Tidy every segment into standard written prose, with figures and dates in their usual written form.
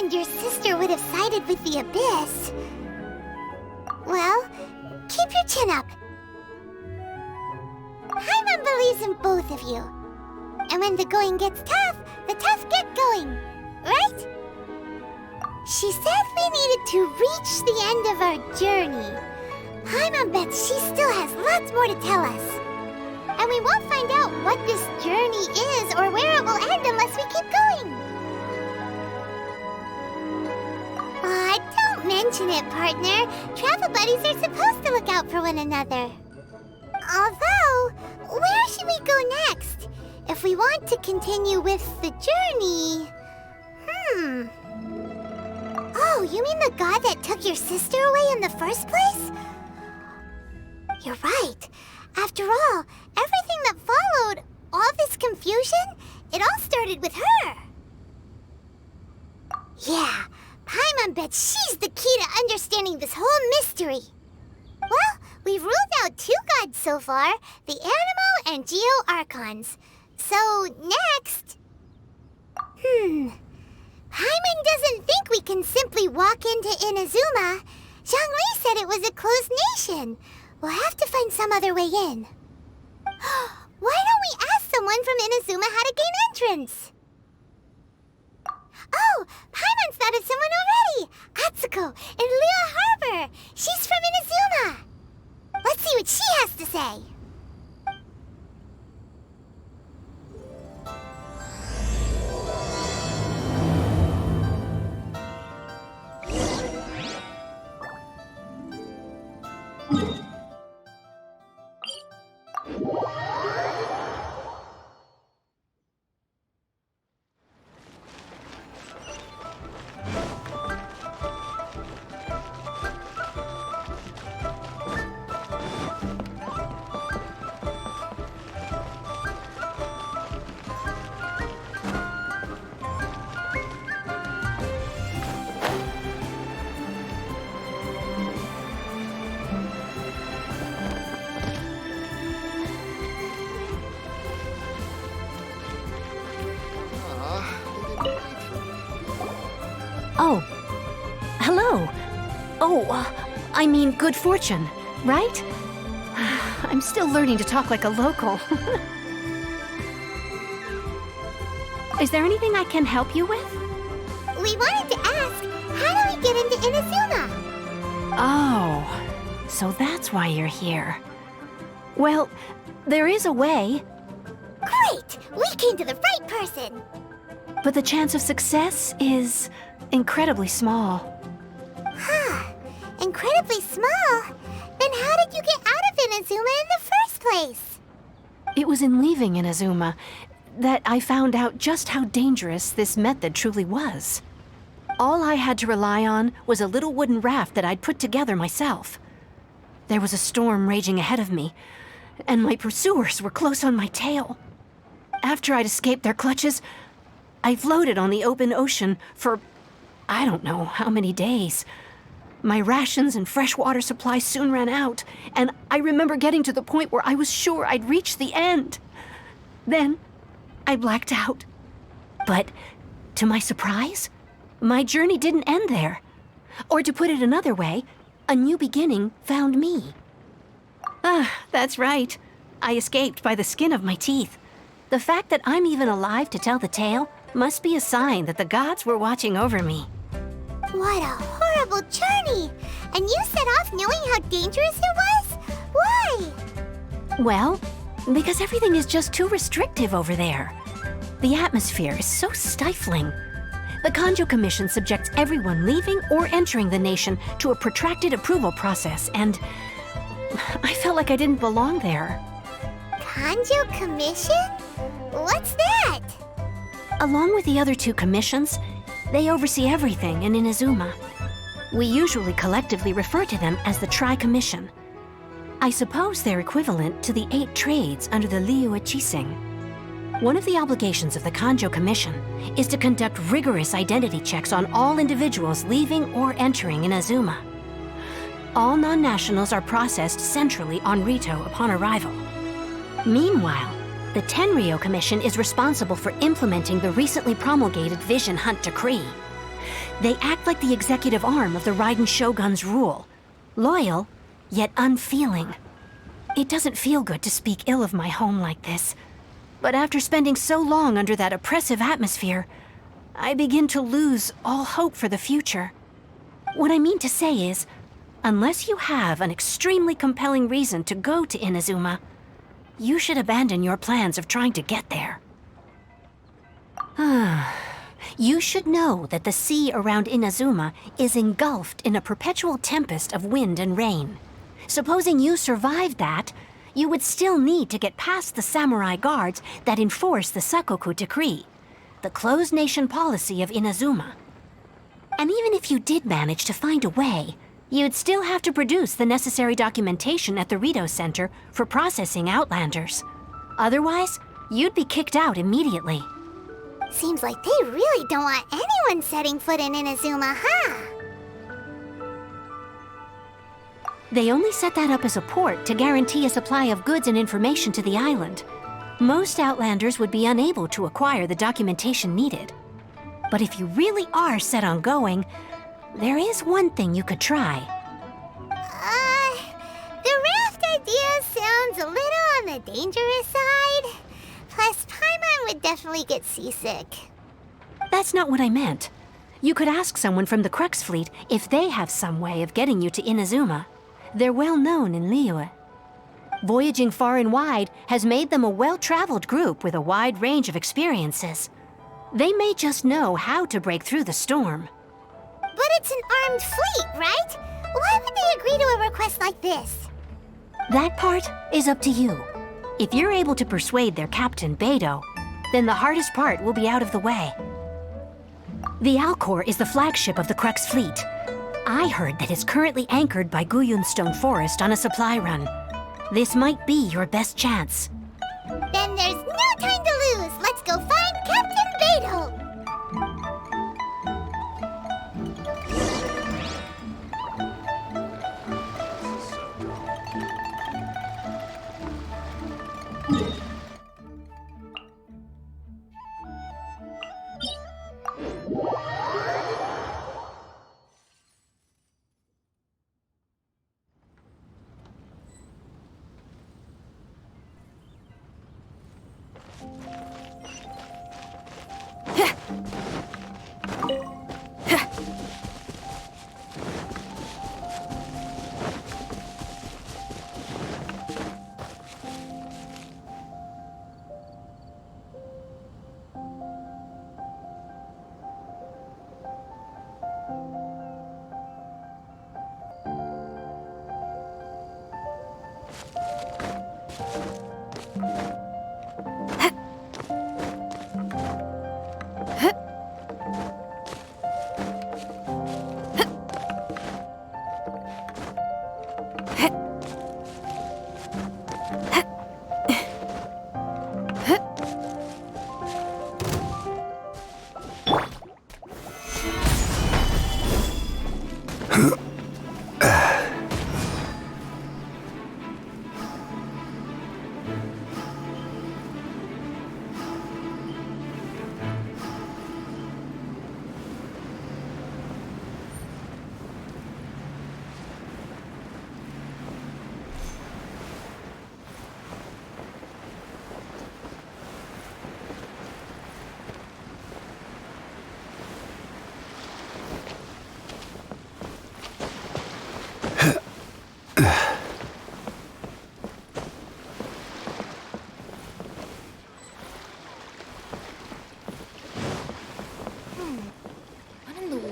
imagined your sister would have sided with the Abyss. Well, keep your chin up. Paimon believes in both of you. And when the going gets tough, the tough get going, right? She said we needed to reach the end of our journey. Paimon bets she still has lots more to tell us. And we won't find out what this journey is or where it will end unless we keep going. Aw, don't mention it, partner. Travel buddies are supposed to look out for one another. Although, where should we go next? If we want to continue with the journey... Oh, you mean the god that took your sister away in the first place? You're right. After all, everything that followed, all this confusion, it all started with her. Yeah, Paimon bets she's the key to understanding this whole mystery. Well, we've ruled out 2 gods so far, the Animo and Geo Archons. So, next... Paimon doesn't think we can simply walk into Inazuma. Zhongli said it was a closed nation. We'll have to find some other way in. Why don't we ask someone from Inazuma how to gain entrance? Oh, Paimon's thought of someone already! Atsuko, in Liyue Harbor! She's from Inazuma! Let's see what she has to say. Oh, hello. I mean good fortune, right? I'm still learning to talk like a local. Is there anything I can help you with? We wanted to ask, how do we get into Inazuma? Oh, so that's why you're here. Well, there is a way. Great! We came to the right person! But the chance of success is incredibly small. Huh. Incredibly small? Then how did you get out of Inazuma in the first place? It was in leaving Inazuma that I found out just how dangerous this method truly was. All I had to rely on was a little wooden raft that I'd put together myself. There was a storm raging ahead of me, and my pursuers were close on my tail. After I'd escaped their clutches, I floated on the open ocean for I don't know how many days. My rations and freshwater supply soon ran out, and I remember getting to the point where I was sure I'd reached the end. Then, I blacked out. But, to my surprise, my journey didn't end there. Or to put it another way, a new beginning found me. That's right. I escaped by the skin of my teeth. The fact that I'm even alive to tell the tale must be a sign that the gods were watching over me. What a horrible journey! And you set off knowing how dangerous it was? Why? Well, because everything is just too restrictive over there. The atmosphere is so stifling. The Kanjo Commission subjects everyone leaving or entering the nation to a protracted approval process, and I felt like I didn't belong there. Kanjo Commission? What's that? Along with the other 2 commissions, they oversee everything in Inazuma. We usually collectively refer to them as the Tri-Commission. I suppose they're equivalent to the 8 trades under the Liyue Chising. One of the obligations of the Kanjo Commission is to conduct rigorous identity checks on all individuals leaving or entering Inazuma. All non-nationals are processed centrally on Rito upon arrival. Meanwhile, the Tenryo Commission is responsible for implementing the recently promulgated Vision Hunt Decree. They act like the executive arm of the Raiden Shogun's rule. Loyal, yet unfeeling. It doesn't feel good to speak ill of my home like this. But after spending so long under that oppressive atmosphere, I begin to lose all hope for the future. What I mean to say is, unless you have an extremely compelling reason to go to Inazuma, you should abandon your plans of trying to get there. You should know that the sea around Inazuma is engulfed in a perpetual tempest of wind and rain. Supposing you survived that, you would still need to get past the samurai guards that enforce the Sakoku Decree, the closed nation policy of Inazuma. And even if you did manage to find a way, you'd still have to produce the necessary documentation at the Rito Center for processing Outlanders. Otherwise, you'd be kicked out immediately. Seems like they really don't want anyone setting foot in Inazuma, huh? They only set that up as a port to guarantee a supply of goods and information to the island. Most Outlanders would be unable to acquire the documentation needed. But if you really are set on going, there is one thing you could try. The raft idea sounds a little on the dangerous side. Plus, Paimon would definitely get seasick. That's not what I meant. You could ask someone from the Crux fleet if they have some way of getting you to Inazuma. They're well known in Liyue. Voyaging far and wide has made them a well-traveled group with a wide range of experiences. They may just know how to break through the storm. But it's an armed fleet, right? Why would they agree to a request like this? That part is up to you. If you're able to persuade their captain, Beidou, then the hardest part will be out of the way. The Alcor is the flagship of the Crux fleet. I heard that it's currently anchored by Guyunstone Forest on a supply run. This might be your best chance. Then there's no time to lose. Let's go find Captain Beidou.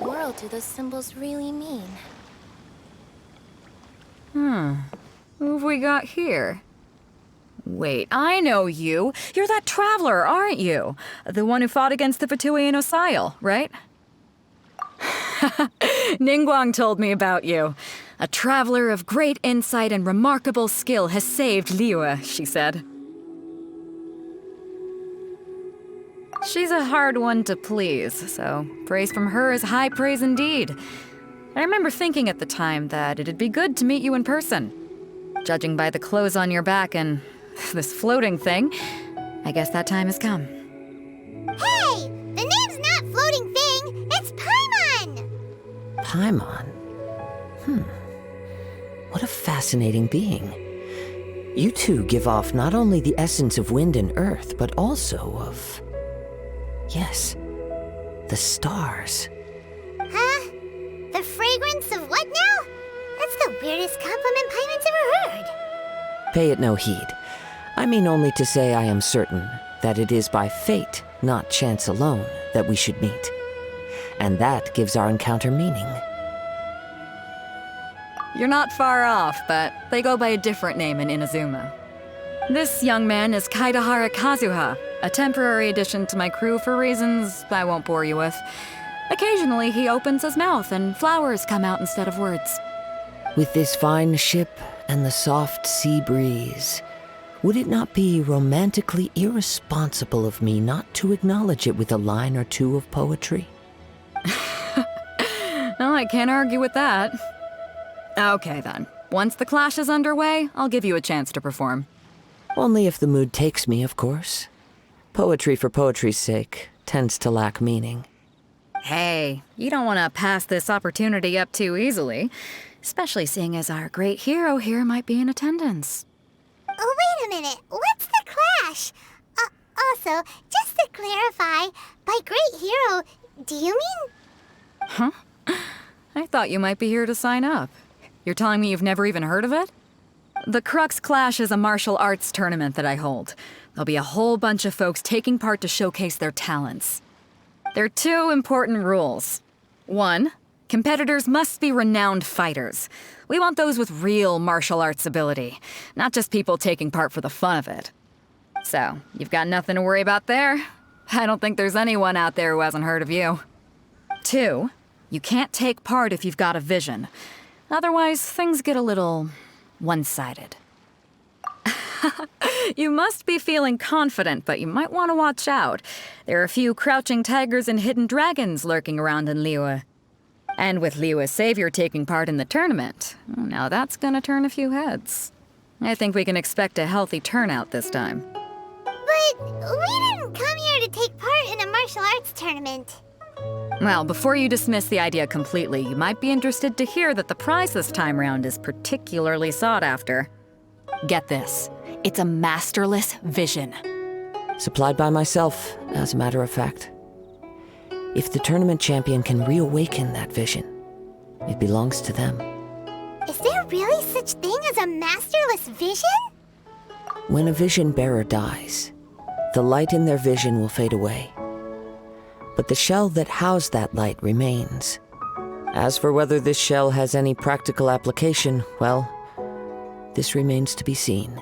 What do those symbols really mean? Who have we got here? Wait, I know you. You're that traveler, aren't you? The one who fought against the Fatui and Osile, right? Ningguang told me about you. A traveler of great insight and remarkable skill has saved Liyue, she said. She's a hard one to please, so praise from her is high praise indeed. I remember thinking at the time that it'd be good to meet you in person. Judging by the clothes on your back and this floating thing, I guess that time has come. Hey! The name's not Floating Thing, it's Paimon! Paimon. What a fascinating being. You two give off not only the essence of wind and earth, but also of... yes, the stars. Huh? The fragrance of what now? That's the weirdest compliment Paimon's ever heard. Pay it no heed. I mean only to say I am certain that it is by fate, not chance alone, that we should meet. And that gives our encounter meaning. You're not far off, but they go by a different name in Inazuma. This young man is Kaidahara Kazuha, a temporary addition to my crew for reasons I won't bore you with. Occasionally, he opens his mouth and flowers come out instead of words. With this fine ship and the soft sea breeze, would it not be romantically irresponsible of me not to acknowledge it with a line or two of poetry? No, I can't argue with that. Okay then. Once the clash is underway, I'll give you a chance to perform. Only if the mood takes me, of course. Poetry for poetry's sake tends to lack meaning. Hey, you don't want to pass this opportunity up too easily, especially seeing as our great hero here might be in attendance. Oh, wait a minute. What's the clash? Also, just to clarify, by great hero, do you mean... Huh? I thought you might be here to sign up. You're telling me you've never even heard of it? The Crux Clash is a martial arts tournament that I hold. There'll be a whole bunch of folks taking part to showcase their talents. There are two important rules. 1, competitors must be renowned fighters. We want those with real martial arts ability, not just people taking part for the fun of it. So, you've got nothing to worry about there. I don't think there's anyone out there who hasn't heard of you. 2, you can't take part if you've got a vision. Otherwise, things get a little one-sided. You must be feeling confident, but you might want to watch out. There are a few crouching tigers and hidden dragons lurking around in Liyue. And with Liyue's savior taking part in the tournament, now that's gonna turn a few heads. I think we can expect a healthy turnout this time. But we didn't come here to take part in a martial arts tournament. Well, before you dismiss the idea completely, you might be interested to hear that the prize this time round is particularly sought after. Get this. It's a masterless vision. Supplied by myself, as a matter of fact. If the tournament champion can reawaken that vision, it belongs to them. Is there really such thing as a masterless vision? When a vision bearer dies, the light in their vision will fade away. But the shell that housed that light remains. As for whether this shell has any practical application, well, this remains to be seen.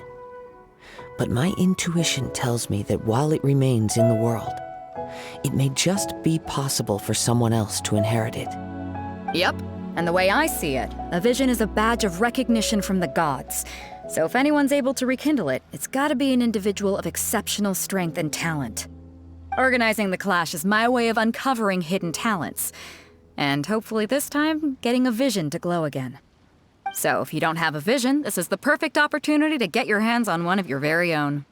But my intuition tells me that while it remains in the world, it may just be possible for someone else to inherit it. Yep, and the way I see it, a vision is a badge of recognition from the gods. So if anyone's able to rekindle it, it's gotta be an individual of exceptional strength and talent. Organizing the clash is my way of uncovering hidden talents. And hopefully this time, getting a vision to glow again. So if you don't have a vision, this is the perfect opportunity to get your hands on one of your very own.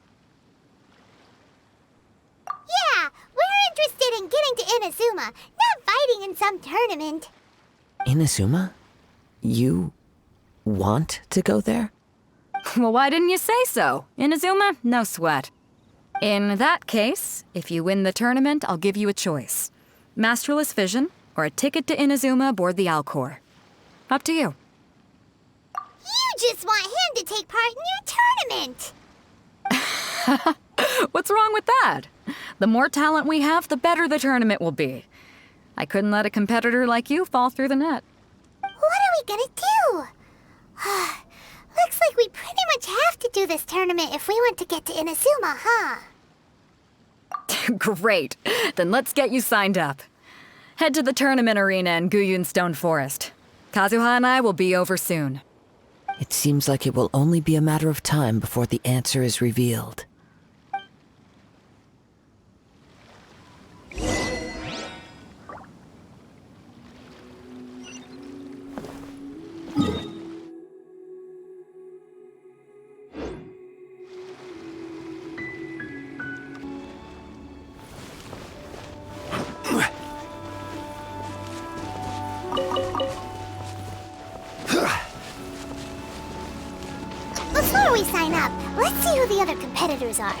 Yeah, we're interested in getting to Inazuma, not fighting in some tournament. Inazuma? You want to go there? Well, why didn't you say so? Inazuma? No sweat. In that case, if you win the tournament, I'll give you a choice. Masterless Vision, or a ticket to Inazuma aboard the Alcor. Up to you. You just want him to take part in your tournament. What's wrong with that? The more talent we have, the better the tournament will be. I couldn't let a competitor like you fall through the net. What are we gonna do? Looks like we pretty much have to do this tournament if we want to get to Inazuma, huh? Great. Then let's get you signed up. Head to the tournament arena in Guyun Stone Forest. Kazuha and I will be over soon. It seems like it will only be a matter of time before the answer is revealed. we sign up, let's see who the other competitors are.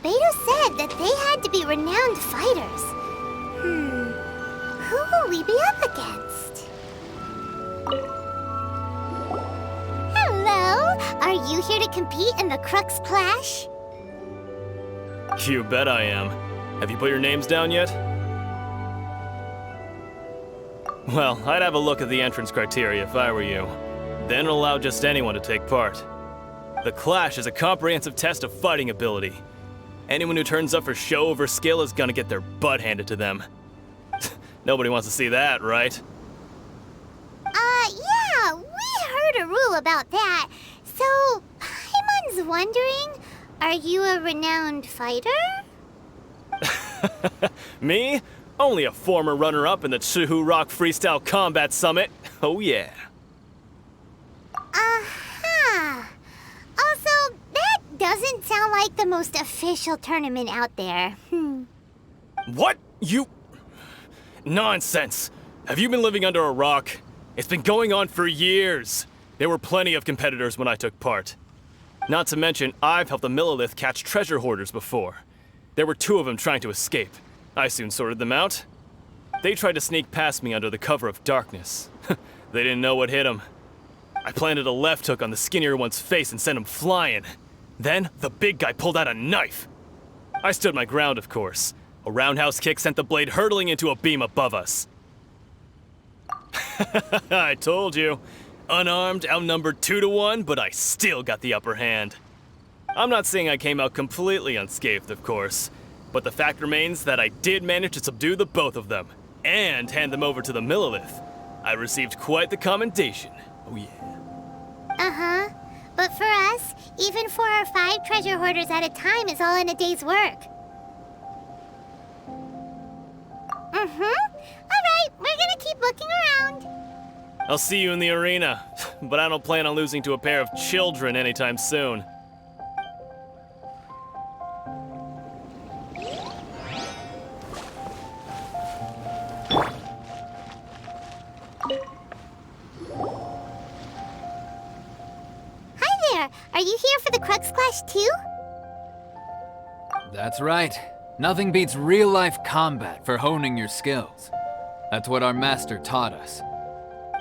Beto said that they had to be renowned fighters. Who will we be up against? Hello! Are you here to compete in the Crux Clash? You bet I am. Have you put your names down yet? Well, I'd have a look at the entrance criteria if I were you. Then it'll allow just anyone to take part. The Clash is a comprehensive test of fighting ability. Anyone who turns up for show over skill is gonna get their butt handed to them. Nobody wants to see that, right? Yeah, we heard a rule about that. So, Paimon's wondering, are you a renowned fighter? Me? Only a former runner-up in the Chihu Rock Freestyle Combat Summit. Oh yeah. Also, that doesn't sound like the most official tournament out there. What? You... Nonsense. Have you been living under a rock? It's been going on for years. There were plenty of competitors when I took part. Not to mention, I've helped the Millilith catch treasure hoarders before. There were 2 of them trying to escape. I soon sorted them out. They tried to sneak past me under the cover of darkness. They didn't know what hit them. I planted a left hook on the skinnier one's face and sent him flying. Then, the big guy pulled out a knife. I stood my ground, of course. A roundhouse kick sent the blade hurtling into a beam above us. I told you. Unarmed, outnumbered 2 to 1, but I still got the upper hand. I'm not saying I came out completely unscathed, of course, but the fact remains that I did manage to subdue the both of them, and hand them over to the Millilith. I received quite the commendation. Oh yeah. But for us, even 4 or 5 treasure hoarders at a time is all in a day's work. Alright, we're gonna keep looking around. I'll see you in the arena, but I don't plan on losing to a pair of children anytime soon. Hi there, are you here for the Crux Clash too? That's right. Nothing beats real-life combat for honing your skills. That's what our master taught us.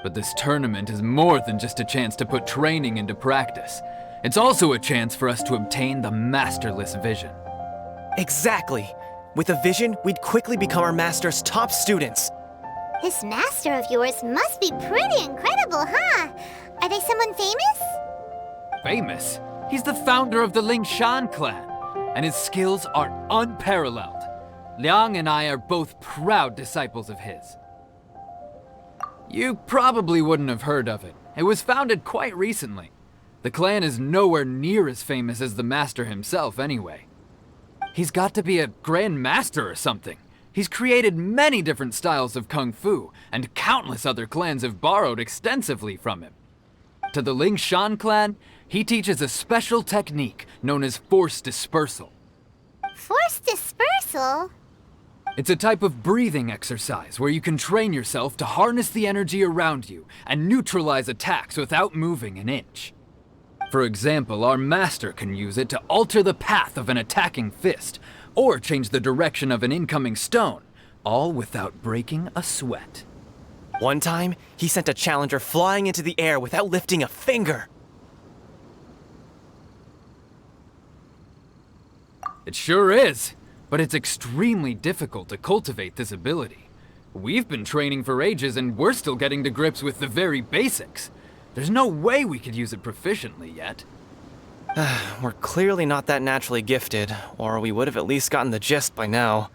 But this tournament is more than just a chance to put training into practice. It's also a chance for us to obtain the masterless vision. Exactly. With a vision, we'd quickly become our master's top students. This master of yours must be pretty incredible, huh? Are they someone famous? Famous? He's the founder of the Lingshan clan, and his skills are unparalleled. Liang and I are both proud disciples of his. You probably wouldn't have heard of it. It was founded quite recently. The clan is nowhere near as famous as the master himself anyway. He's got to be a grand master or something. He's created many different styles of kung fu, and countless other clans have borrowed extensively from him. To the Lingshan clan, he teaches a special technique known as force dispersal. Force dispersal? It's a type of breathing exercise where you can train yourself to harness the energy around you and neutralize attacks without moving an inch. For example, our master can use it to alter the path of an attacking fist, or change the direction of an incoming stone, all without breaking a sweat. One time, he sent a challenger flying into the air without lifting a finger. It sure is, but it's extremely difficult to cultivate this ability. We've been training for ages and we're still getting to grips with the very basics. There's no way we could use it proficiently yet. We're clearly not that naturally gifted, or we would have at least gotten the gist by now.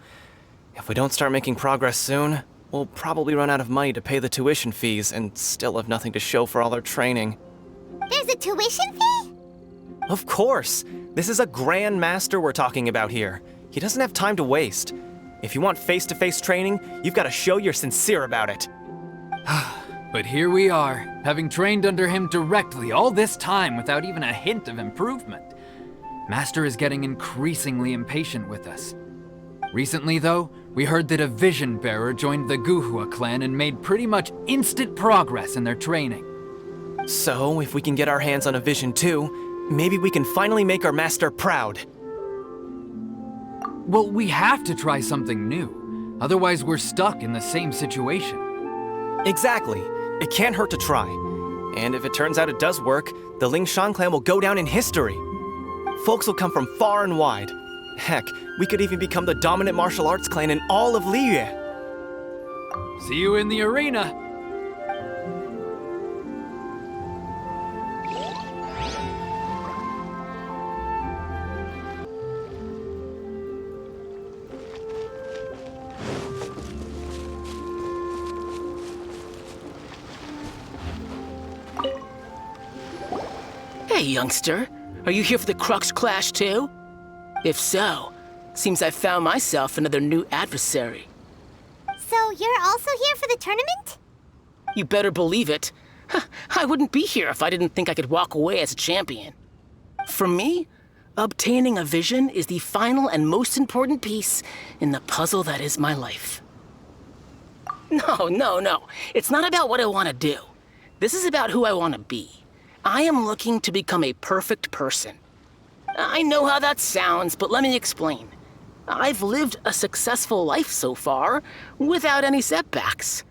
If we don't start making progress soon, we'll probably run out of money to pay the tuition fees and still have nothing to show for all our training. There's a tuition fee? Of course! This is a Grand Master we're talking about here. He doesn't have time to waste. If you want face-to-face training, you've got to show you're sincere about it. But here we are, having trained under him directly all this time without even a hint of improvement. Master is getting increasingly impatient with us. Recently, though, we heard that a vision bearer joined the Guhua clan and made pretty much instant progress in their training. So, if we can get our hands on a vision too, maybe we can finally make our master proud. Well, we have to try something new. Otherwise, we're stuck in the same situation. Exactly. It can't hurt to try. And if it turns out it does work, the Ling Shan clan will go down in history. Folks will come from far and wide. Heck, we could even become the dominant martial arts clan in all of Liyue. See you in the arena. Hey, youngster. Are you here for the Crux Clash too? If so, seems I found myself another new adversary. So you're also here for the tournament? You better believe it. I wouldn't be here if I didn't think I could walk away as a champion. For me, obtaining a vision is the final and most important piece in the puzzle that is my life. No. It's not about what I want to do. This is about who I want to be. I am looking to become a perfect person. I know how that sounds, but let me explain. I've lived a successful life so far, without any setbacks.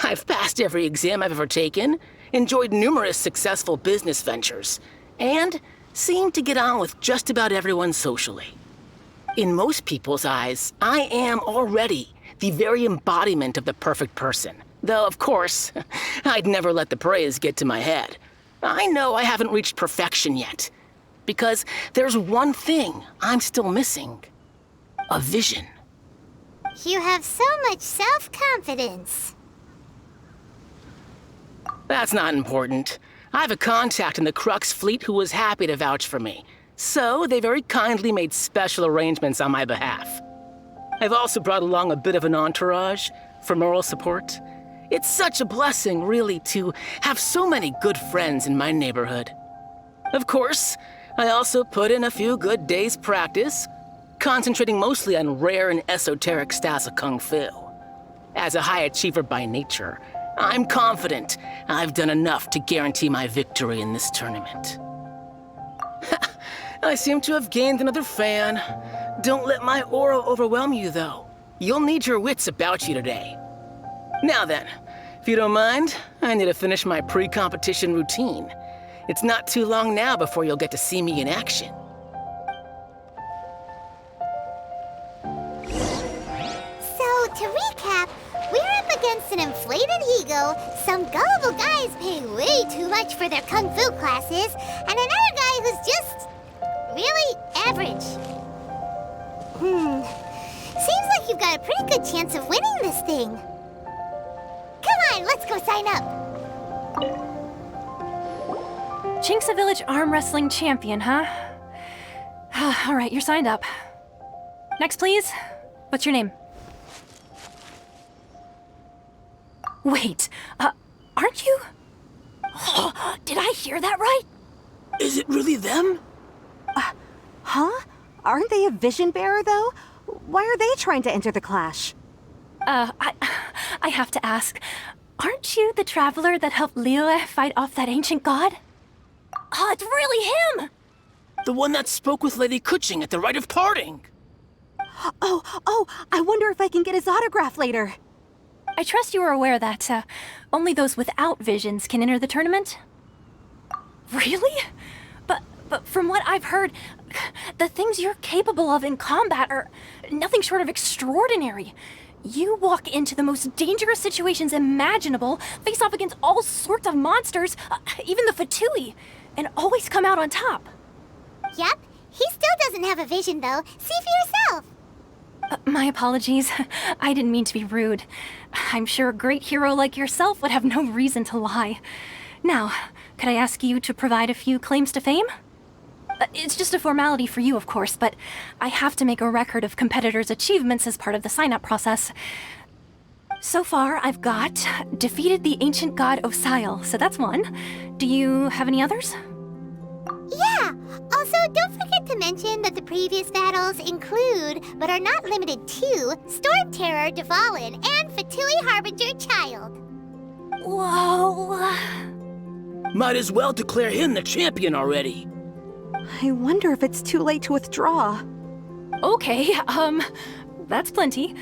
I've passed every exam I've ever taken, enjoyed numerous successful business ventures, and seem to get on with just about everyone socially. In most people's eyes, I am already the very embodiment of the perfect person. Though, of course, I'd never let the praise get to my head. I know I haven't reached perfection yet, because there's one thing I'm still missing. A vision. You have so much self-confidence. That's not important. I have a contact in the Crux fleet who was happy to vouch for me, so they very kindly made special arrangements on my behalf. I've also brought along a bit of an entourage for moral support. It's such a blessing, really, to have so many good friends in my neighborhood. Of course, I also put in a few good days' practice, concentrating mostly on rare and esoteric styles of Kung Fu. As a high achiever by nature, I'm confident I've done enough to guarantee my victory in this tournament. I seem to have gained another fan. Don't let my aura overwhelm you, though. You'll need your wits about you today. Now then, if you don't mind, I need to finish my pre-competition routine. It's not too long now before you'll get to see me in action. So, to recap, we're up against an inflated ego, some gullible guys pay way too much for their kung fu classes, and another guy who's just really average. Seems like you've got a pretty good chance of winning this thing. Come on, let's go sign up. Chinksa Village Arm Wrestling Champion, huh? All right, you're signed up. Next, please. What's your name? Wait, aren't you? Did I hear that right? Is it really them? Huh? Aren't they a vision bearer, though? Why are they trying to enter the clash? I have to ask, aren't you the traveler that helped Liyue fight off that ancient god? Oh, it's really him! The one that spoke with Lady Kuching at the rite of parting. Oh, I wonder if I can get his autograph later. I trust you are aware that only those without visions can enter the tournament? Really? But from what I've heard, the things you're capable of in combat are nothing short of extraordinary. You walk into the most dangerous situations imaginable, face off against all sorts of monsters, even the Fatui, and always come out on top. Yep, he still doesn't have a vision, though. See for yourself. My apologies. I didn't mean to be rude. I'm sure a great hero like yourself would have no reason to lie. Now, could I ask you to provide a few claims to fame? It's just a formality for you, of course, but I have to make a record of competitors' achievements as part of the sign-up process. So far, I've got defeated the ancient god Osile, so that's one. Do you have any others? Yeah, also don't forget to mention that the previous battles include, but are not limited to, Storm Terror Devalin and Fatui Harbinger Child. Whoa. Might as well declare him the champion already. I wonder if it's too late to withdraw. Okay, that's plenty.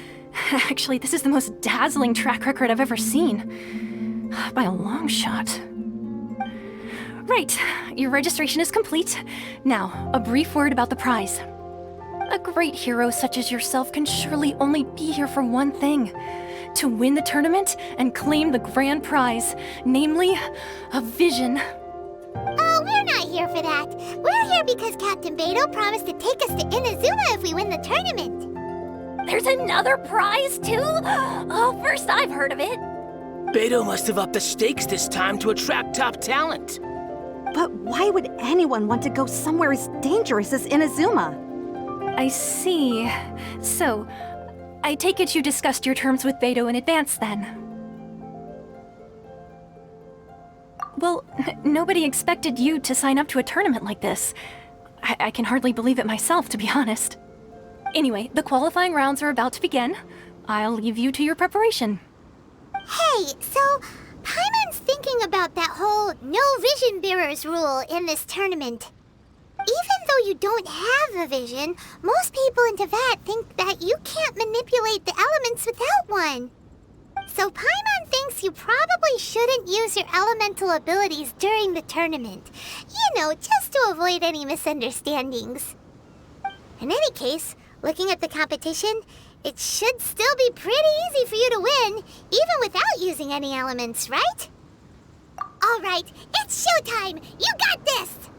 Actually, this is the most dazzling track record I've ever seen. By a long shot. Right, your registration is complete. Now, a brief word about the prize. A great hero such as yourself can surely only be here for one thing. To win the tournament and claim the grand prize, namely, a vision. Oh, we're not here for that. We're here because Captain Beto promised to take us to Inazuma if we win the tournament. There's another prize, too? Oh, first I've heard of it. Beto must have upped the stakes this time to attract top talent. But why would anyone want to go somewhere as dangerous as Inazuma? I see. So, I take it you discussed your terms with Beto in advance, then? Well, nobody expected you to sign up to a tournament like this. I can hardly believe it myself, to be honest. Anyway, the qualifying rounds are about to begin. I'll leave you to your preparation. Hey, so Paimon's thinking about that whole no vision bearers rule in this tournament. Even though you don't have a vision, most people in Teyvat think that you can't manipulate the elements without one. So Paimon thinks you probably shouldn't use your elemental abilities during the tournament. You know, just to avoid any misunderstandings. In any case, looking at the competition, it should still be pretty easy for you to win, even without using any elements, right? All right, it's showtime! You got this!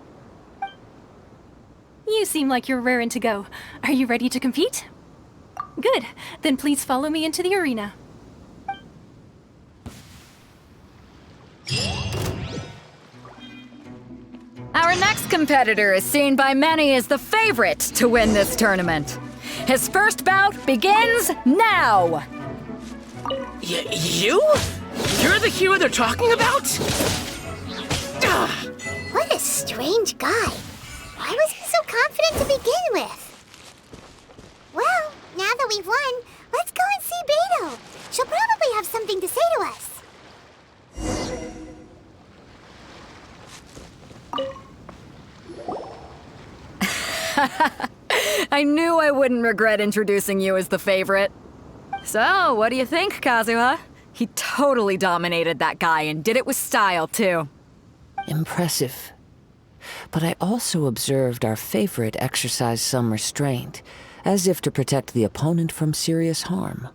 You seem like you're raring to go. Are you ready to compete? Good. Then please follow me into the arena. Our next competitor is seen by many as the favorite to win this tournament. His first bout begins now! You? You're the hero they're talking about? Ugh. What a strange guy. Why was he so confident to begin with? Well, now that we've won, let's go and see Beto. She'll probably have something to say to us. I knew I wouldn't regret introducing you as the favorite. So, what do you think, Kazuha? He totally dominated that guy and did it with style, too. Impressive. But I also observed our favorite exercise some restraint, as if to protect the opponent from serious harm.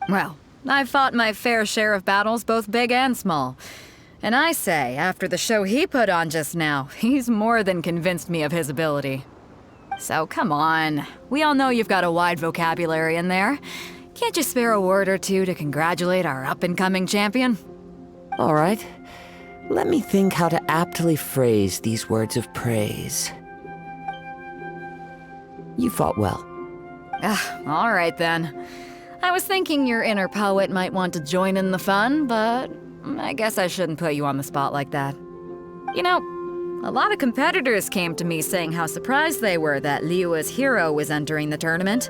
Well, I've fought my fair share of battles, both big and small. And I say, after the show he put on just now, he's more than convinced me of his ability. So come on, we all know you've got a wide vocabulary in there. Can't you spare a word or two to congratulate our up-and-coming champion? All right. Let me think how to aptly phrase these words of praise. You fought well. All right then. I was thinking your inner poet might want to join in the fun, but I guess I shouldn't put you on the spot like that. You know, a lot of competitors came to me saying how surprised they were that Liyue's hero was entering the tournament.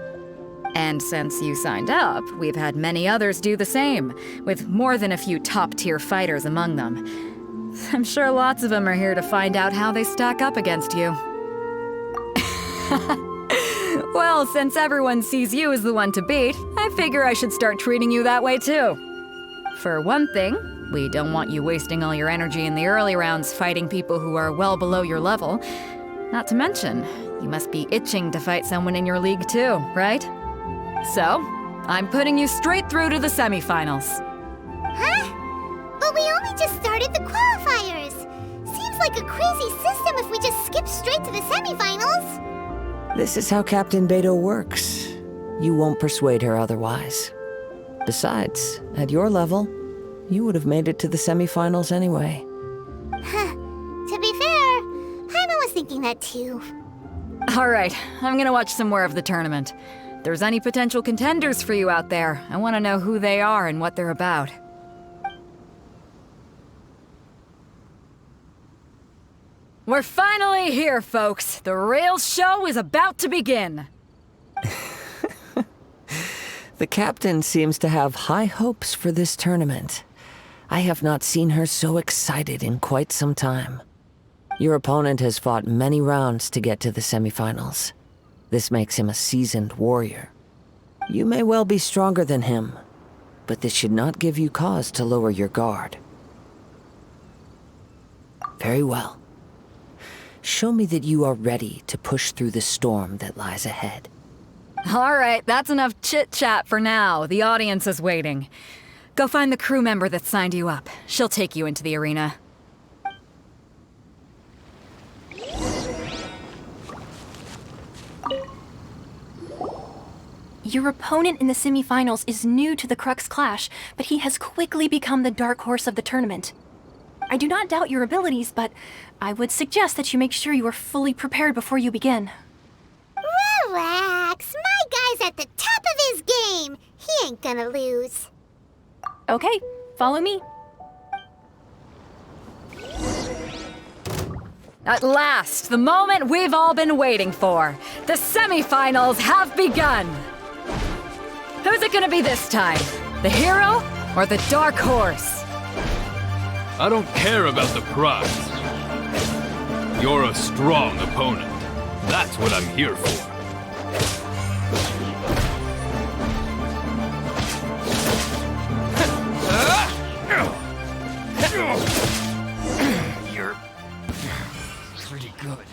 And since you signed up, we've had many others do the same, with more than a few top-tier fighters among them. I'm sure lots of them are here to find out how they stack up against you. Well, since everyone sees you as the one to beat, I figure I should start treating you that way too. For one thing, we don't want you wasting all your energy in the early rounds fighting people who are well below your level. Not to mention, you must be itching to fight someone in your league too, right? So, I'm putting you straight through to the semifinals. Huh? But we only just started the qualifiers. Seems like a crazy system if we just skip straight to the semifinals. This is how Captain Beto works. You won't persuade her otherwise. Besides, at your level, you would have made it to the semifinals anyway. To be fair, Paimon was thinking that too. All right, I'm gonna watch some more of the tournament. If there's any potential contenders for you out there, I want to know who they are and what they're about. We're finally here, folks. The real show is about to begin. The captain seems to have high hopes for this tournament. I have not seen her so excited in quite some time. Your opponent has fought many rounds to get to the semifinals. This makes him a seasoned warrior. You may well be stronger than him, but this should not give you cause to lower your guard. Very well. Show me that you are ready to push through the storm that lies ahead. All right, that's enough chit-chat for now. The audience is waiting. Go find the crew member that signed you up. She'll take you into the arena. Your opponent in the semifinals is new to the Crux Clash, but he has quickly become the dark horse of the tournament. I do not doubt your abilities, but I would suggest that you make sure you are fully prepared before you begin. Relax. My guy's at the top of his game. He ain't gonna lose. Okay, follow me. At last, the moment we've all been waiting for. The semifinals have begun. Who's it gonna be this time? The hero or the dark horse? I don't care about the prize. You're a strong opponent. That's what I'm here for. You're pretty good.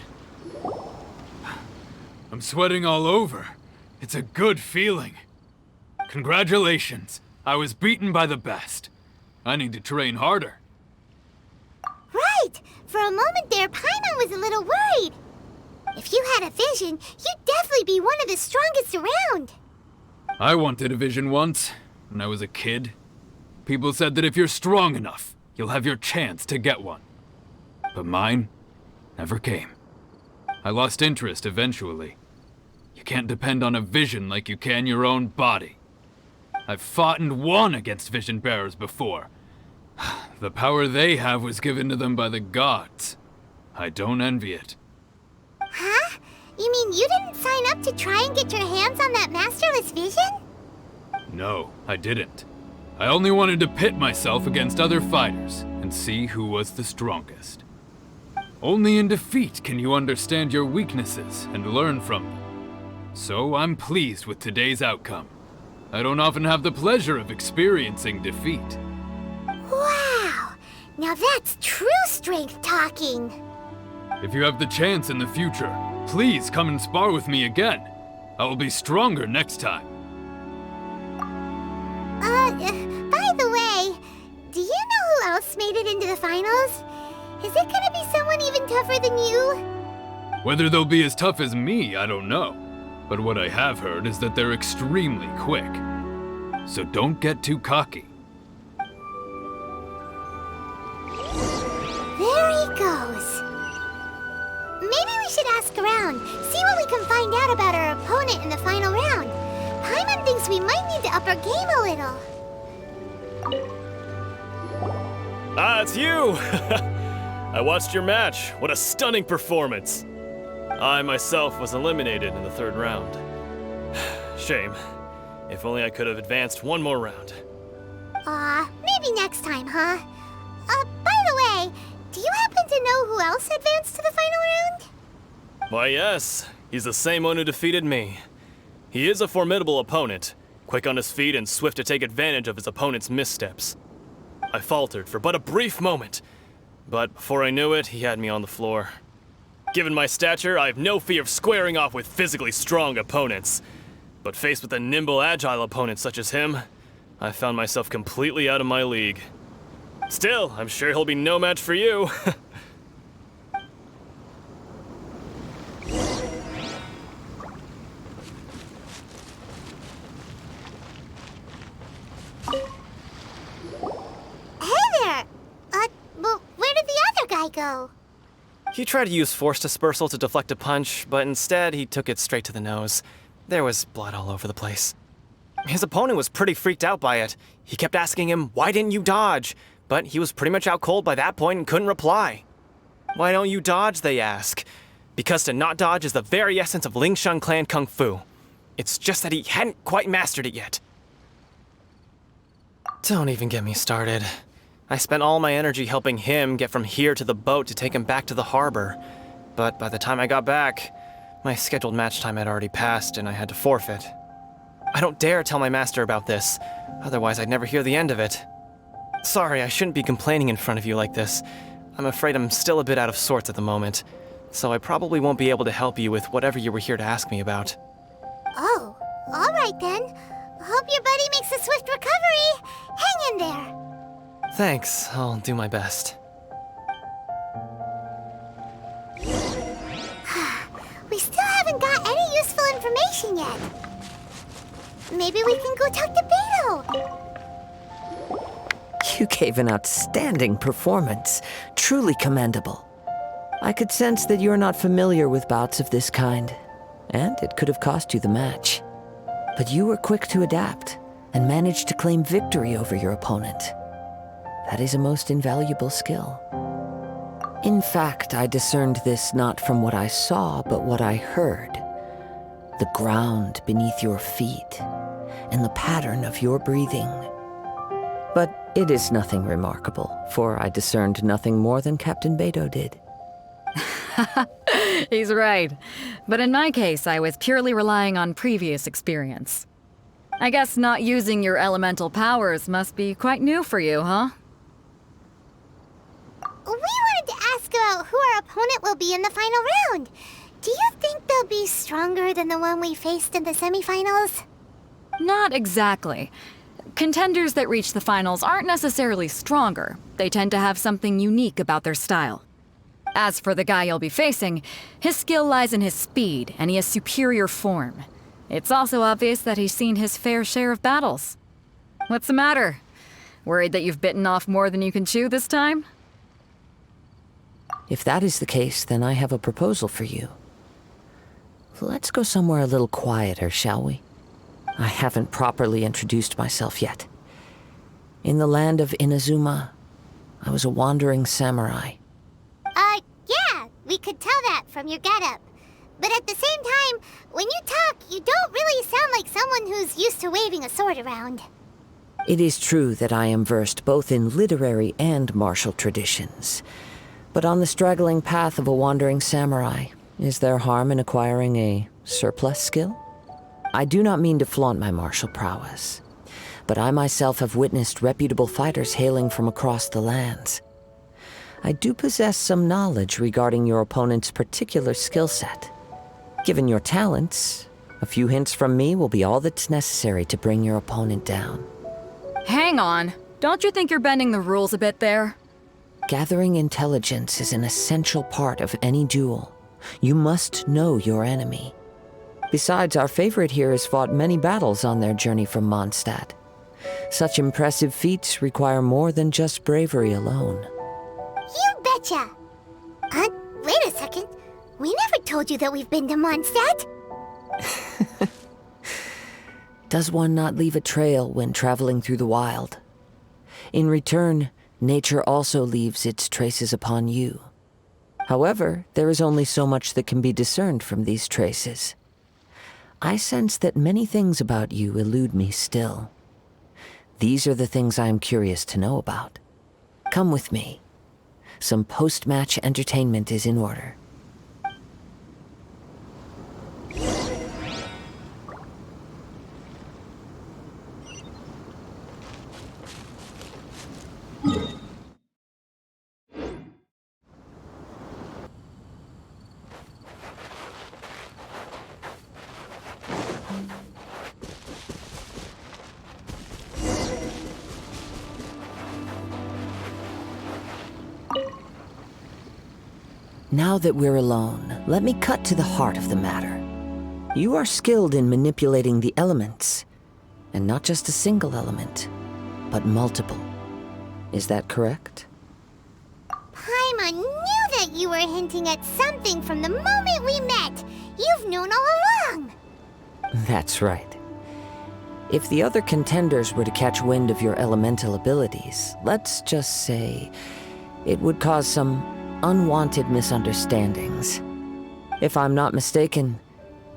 I'm sweating all over. It's a good feeling. Congratulations. I was beaten by the best. I need to train harder. Right. For a moment there, Paimon was a little worried. If you had a vision, you'd definitely be one of the strongest around. I wanted a vision once, when I was a kid. People said that if you're strong enough, you'll have your chance to get one. But mine never came. I lost interest eventually. You can't depend on a vision like you can your own body. I've fought and won against vision bearers before. The power they have was given to them by the gods. I don't envy it. Huh? You mean you didn't sign up to try and get your hands on that masterless vision? No, I didn't. I only wanted to pit myself against other fighters and see who was the strongest. Only in defeat can you understand your weaknesses and learn from them. So I'm pleased with today's outcome. I don't often have the pleasure of experiencing defeat. Wow! Now that's true strength talking. If you have the chance in the future, please come and spar with me again. I will be stronger next time. By the way, do you know who else made it into the finals? Is it gonna be someone even tougher than you? Whether they'll be as tough as me, I don't know. But what I have heard is that they're extremely quick. So don't get too cocky. There he goes. Maybe we should ask around, see what we can find out about our opponent in the final round. Paimon thinks we might need to up our game a little. Ah, it's you! I watched your match. What a stunning performance. I myself was eliminated in the third round. Shame. If only I could have advanced one more round. Maybe next time, huh? By the way, do you happen to know who else advanced to the final round? Why, yes. He's the same one who defeated me. He is a formidable opponent, quick on his feet and swift to take advantage of his opponent's missteps. I faltered for but a brief moment, but before I knew it, he had me on the floor. Given my stature, I have no fear of squaring off with physically strong opponents. But faced with a nimble, agile opponent such as him, I found myself completely out of my league. Still, I'm sure he'll be no match for you. Hey there! Well, where did the other guy go? He tried to use force dispersal to deflect a punch, but instead he took it straight to the nose. There was blood all over the place. His opponent was pretty freaked out by it. He kept asking him, "Why didn't you dodge?" But he was pretty much out cold by that point and couldn't reply. "Why don't you dodge?" they ask. Because to not dodge is the very essence of Lingshan clan kung fu. It's just that he hadn't quite mastered it yet. Don't even get me started. I spent all my energy helping him get from here to the boat to take him back to the harbor. But by the time I got back, my scheduled match time had already passed and I had to forfeit. I don't dare tell my master about this, otherwise I'd never hear the end of it. Sorry, I shouldn't be complaining in front of you like this. I'm afraid I'm still a bit out of sorts at the moment, so I probably won't be able to help you with whatever you were here to ask me about. Oh, all right then. Hope your buddy makes a swift recovery. Hang in there. Thanks, I'll do my best. We still haven't got any useful information yet. Maybe we can go talk to Beto. You gave an outstanding performance. Truly commendable. I could sense that you're not familiar with bouts of this kind, and it could have cost you the match. But you were quick to adapt and managed to claim victory over your opponent. That is a most invaluable skill. In fact, I discerned this not from what I saw, but what I heard. The ground beneath your feet, and the pattern of your breathing. But it is nothing remarkable, for I discerned nothing more than Captain Beto did. He's right. But in my case, I was purely relying on previous experience. I guess not using your elemental powers must be quite new for you, huh? We wanted to ask about who our opponent will be in the final round. Do you think they'll be stronger than the one we faced in the semifinals? Not exactly. Contenders that reach the finals aren't necessarily stronger. They tend to have something unique about their style. As for the guy you'll be facing, his skill lies in his speed, and he has superior form. It's also obvious that he's seen his fair share of battles. What's the matter? Worried that you've bitten off more than you can chew this time? If that is the case, then I have a proposal for you. Let's go somewhere a little quieter, shall we? I haven't properly introduced myself yet. In the land of Inazuma, I was a wandering samurai. Yeah, we could tell that from your getup. But at the same time, when you talk, you don't really sound like someone who's used to waving a sword around. It is true that I am versed both in literary and martial traditions. But on the straggling path of a wandering samurai, is there harm in acquiring a surplus skill? I do not mean to flaunt my martial prowess, but I myself have witnessed reputable fighters hailing from across the lands. I do possess some knowledge regarding your opponent's particular skill set. Given your talents, a few hints from me will be all that's necessary to bring your opponent down. Hang on. Don't you think you're bending the rules a bit there? Gathering intelligence is an essential part of any duel. You must know your enemy. Besides, our favorite here has fought many battles on their journey from Mondstadt. Such impressive feats require more than just bravery alone. You betcha! Wait a second. We never told you that we've been to Mondstadt. Does one not leave a trail when traveling through the wild? In return, nature also leaves its traces upon you. However, there is only so much that can be discerned from these traces. I sense that many things about you elude me still. These are the things I am curious to know about. Come with me. Some post-match entertainment is in order. Now that we're alone, let me cut to the heart of the matter. You are skilled in manipulating the elements, and not just a single element, but multiple. Is that correct? Paimon knew that you were hinting at something from the moment we met. You've known all along. That's right. If the other contenders were to catch wind of your elemental abilities, let's just say it would cause some unwanted misunderstandings. If I'm not mistaken,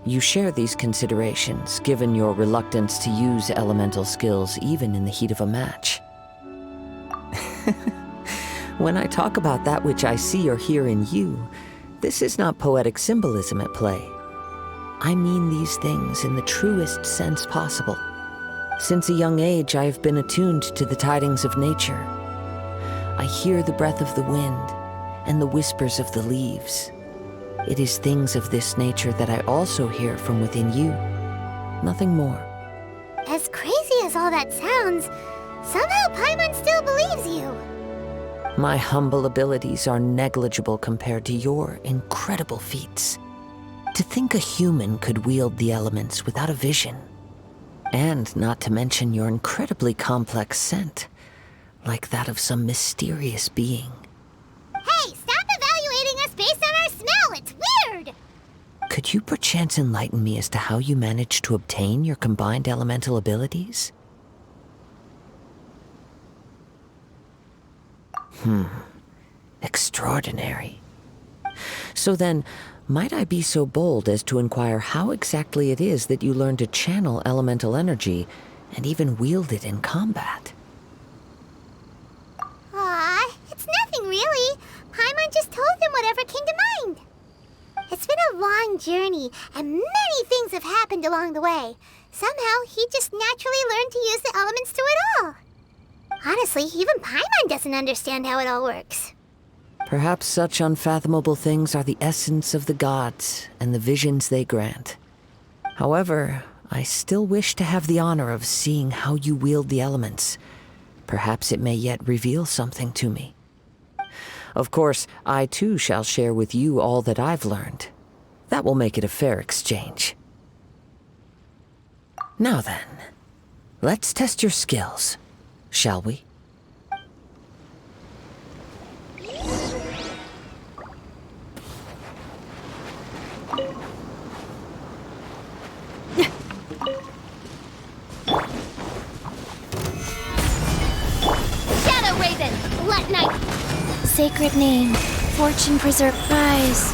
you share these considerations, given your reluctance to use elemental skills even in the heat of a match. When I talk about that which I see or hear in you, this is not poetic symbolism at play. I mean these things in the truest sense possible. Since a young age, I have been attuned to the tidings of nature. I hear the breath of the wind and the whispers of the leaves. It is things of this nature that I also hear from within you. Nothing more. As crazy as all that sounds, somehow Paimon still believes you. My humble abilities are negligible compared to your incredible feats. To think a human could wield the elements without a vision. And not to mention your incredibly complex scent, like that of some mysterious being. Hey, stop evaluating us based on our smell! It's weird! Could you perchance enlighten me as to how you managed to obtain your combined elemental abilities? Extraordinary. So then, might I be so bold as to inquire how exactly it is that you learned to channel elemental energy and even wield it in combat? Aw, it's nothing really. Paimon just told him whatever came to mind. It's been a long journey, and many things have happened along the way. Somehow, he just naturally learned to use the elements through it all. Honestly, even Paimon doesn't understand how it all works. Perhaps such unfathomable things are the essence of the gods and the visions they grant. However, I still wish to have the honor of seeing how you wield the elements. Perhaps it may yet reveal something to me. Of course, I too shall share with you all that I've learned. That will make it a fair exchange. Now then, let's test your skills, shall we? Shadow Raven, let night. Sacred name, fortune preserve prize.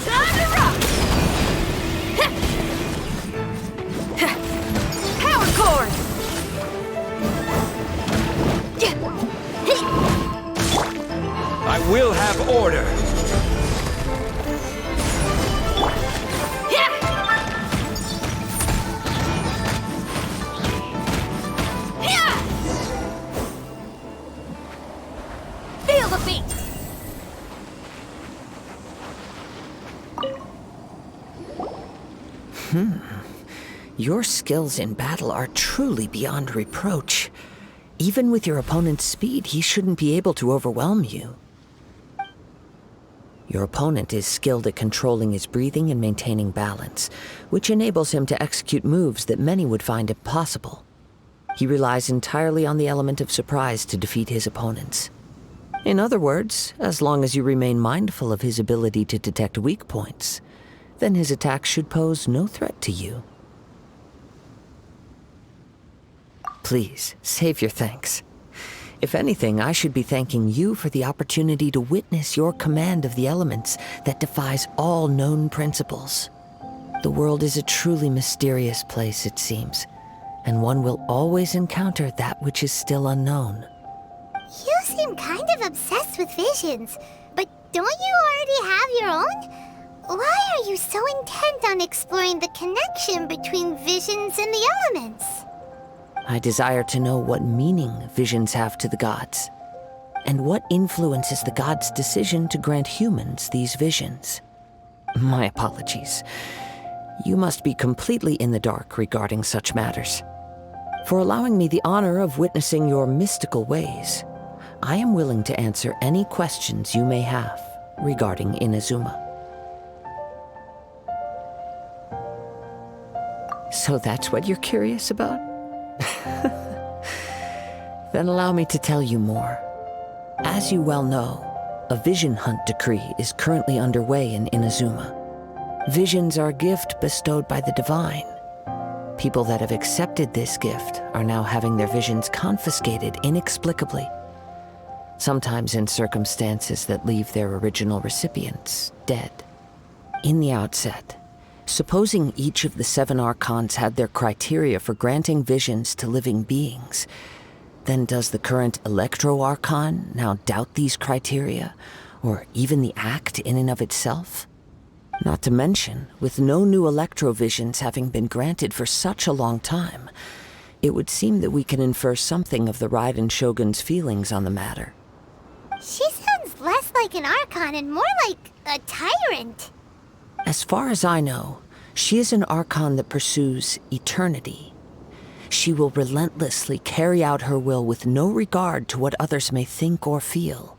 Time to rock! Power cord! I will have order. Feel the beat! Your skills in battle are truly beyond reproach. Even with your opponent's speed, he shouldn't be able to overwhelm you. Your opponent is skilled at controlling his breathing and maintaining balance, which enables him to execute moves that many would find impossible. He relies entirely on the element of surprise to defeat his opponents. In other words, as long as you remain mindful of his ability to detect weak points, then his attacks should pose no threat to you. Please, save your thanks. If anything, I should be thanking you for the opportunity to witness your command of the elements that defies all known principles. The world is a truly mysterious place, it seems, and one will always encounter that which is still unknown. You seem kind of obsessed with visions, but don't you already have your own? Why are you so intent on exploring the connection between visions and the elements? I desire to know what meaning visions have to the gods, and what influences the gods' decision to grant humans these visions. My apologies. You must be completely in the dark regarding such matters. For allowing me the honor of witnessing your mystical ways, I am willing to answer any questions you may have regarding Inazuma. So that's what you're curious about? Then allow me to tell you more. As you well know, a vision hunt decree is currently underway in Inazuma. Visions are a gift bestowed by the divine. People that have accepted this gift are now having their visions confiscated inexplicably. sometimes in circumstances that leave their original recipients dead. In the outset, supposing each of the 7 Archons had their criteria for granting visions to living beings, then does the current Electro-Archon now doubt these criteria, or even the act in and of itself? Not to mention, with no new Electro-visions having been granted for such a long time, it would seem that we can infer something of the Raiden Shogun's feelings on the matter. She sounds less like an Archon and more like a tyrant. As far as I know, she is an Archon that pursues eternity. She will relentlessly carry out her will with no regard to what others may think or feel.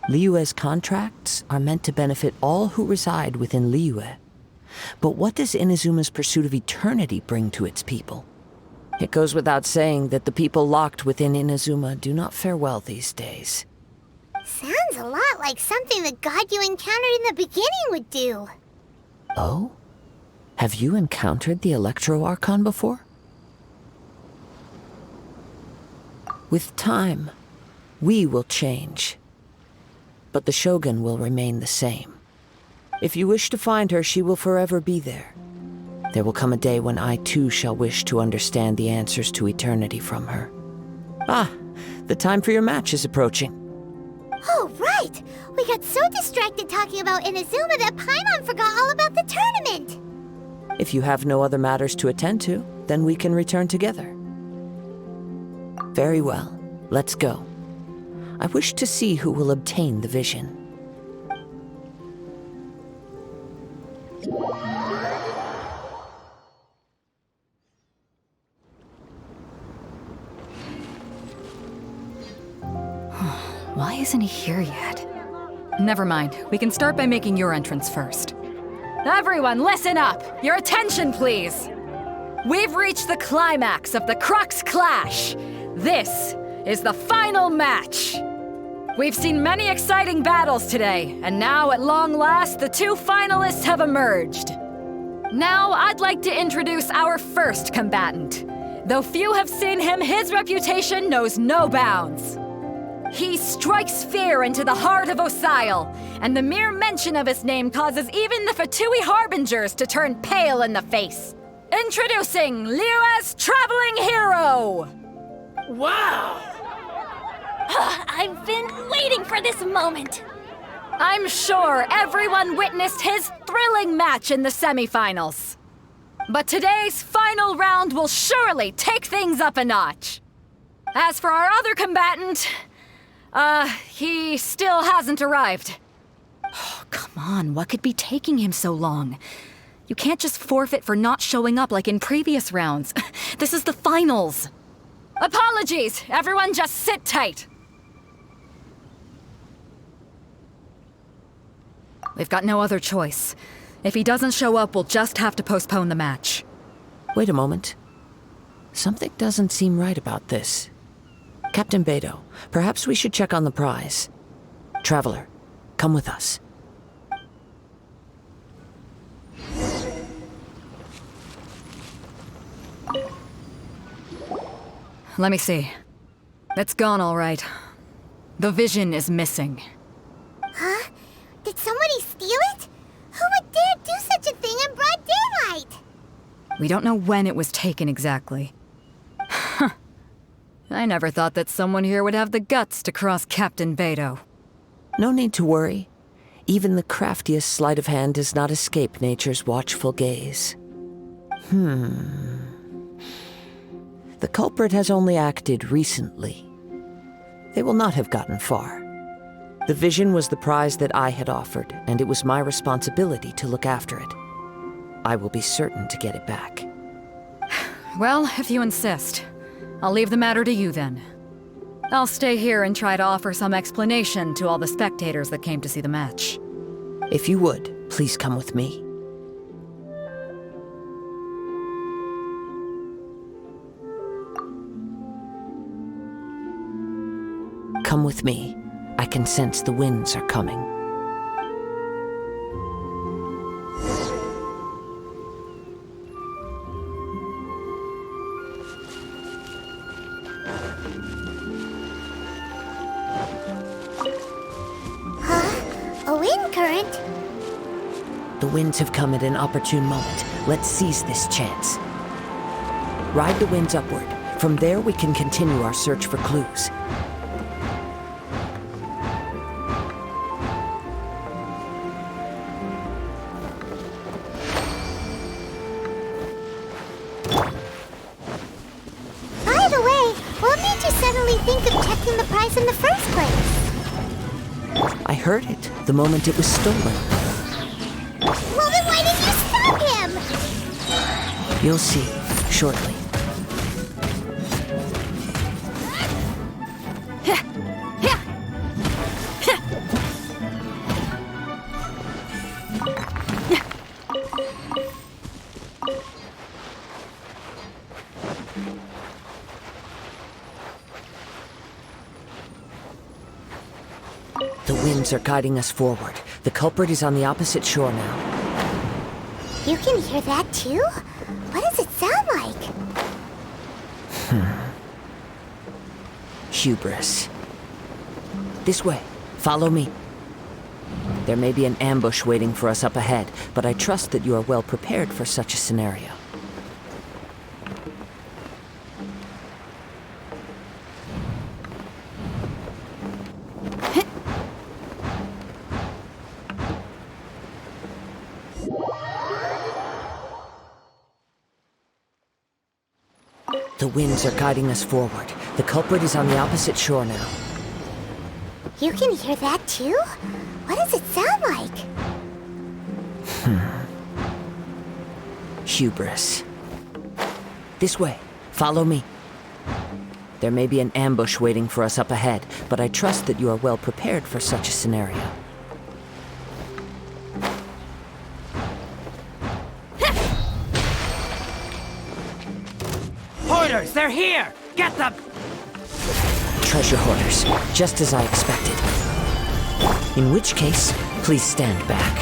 Liyue's contracts are meant to benefit all who reside within Liyue. But what does Inazuma's pursuit of eternity bring to its people? It goes without saying that the people locked within Inazuma do not fare well these days. Sounds a lot like something the god you encountered in the beginning would do. Oh? Have you encountered the Electro-Archon before? With time, we will change. But the Shogun will remain the same. If you wish to find her, she will forever be there. There will come a day when I too shall wish to understand the answers to eternity from her. Ah, the time for your match is approaching. Oh, right! We got so distracted talking about Inazuma that Paimon forgot all about the tournament! If you have no other matters to attend to, then we can return together. Very well, let's go. I wish to see who will obtain the vision. Why isn't he here yet? Never mind. We can start by making your entrance first. Everyone, listen up! Your attention, please! We've reached the climax of the Crux Clash! This is the final match! We've seen many exciting battles today, and now at long last, the 2 finalists have emerged. Now, I'd like to introduce our first combatant. Though few have seen him, his reputation knows no bounds. He strikes fear into the heart of Osile, and the mere mention of his name causes even the Fatui Harbingers to turn pale in the face. Introducing Liyue's traveling hero! Wow! I've been waiting for this moment. I'm sure everyone witnessed his thrilling match in the semifinals. But today's final round will surely take things up a notch. As for our other combatant, he still hasn't arrived. Oh, come on, what could be taking him so long? You can't just forfeit for not showing up like in previous rounds. This is the finals. Apologies, everyone just sit tight. We've got no other choice. If he doesn't show up, we'll just have to postpone the match. Wait a moment. Something doesn't seem right about this. Captain Beidou, perhaps we should check on the prize. Traveler, come with us. Let me see. It's gone all right. The vision is missing. Huh? Did somebody steal it? Who would dare do such a thing in broad daylight? We don't know when it was taken exactly. I never thought that someone here would have the guts to cross Captain Beidou. No need to worry. Even the craftiest sleight of hand does not escape nature's watchful gaze. The culprit has only acted recently. They will not have gotten far. The vision was the prize that I had offered, and it was my responsibility to look after it. I will be certain to get it back. Well, if you insist. I'll leave the matter to you then. I'll stay here and try to offer some explanation to all the spectators that came to see the match. If you would, please come with me. Come with me. I can sense the winds are coming. current. The winds have come at an opportune moment. Let's seize this chance. Ride the winds upward. From there, we can continue our search for clues. By the way, what made you suddenly think of checking the price in the first place? I heard it the moment it was stolen. Well, then why didn't you stop him? You'll see shortly. The winds are guiding us forward. The culprit is on the opposite shore now. You can hear that too? What does it sound like? Hubris. This way. Follow me. There may be an ambush waiting for us up ahead, but I trust that you are well prepared for such a scenario. The winds are guiding us forward. The culprit is on the opposite shore now. You can hear that too? What does it sound like? Hubris. This way. Follow me. There may be an ambush waiting for us up ahead, but I trust that you are well prepared for such a scenario. Hoarders, they're here! Get them! Treasure hoarders, just as I expected. In which case, please stand back.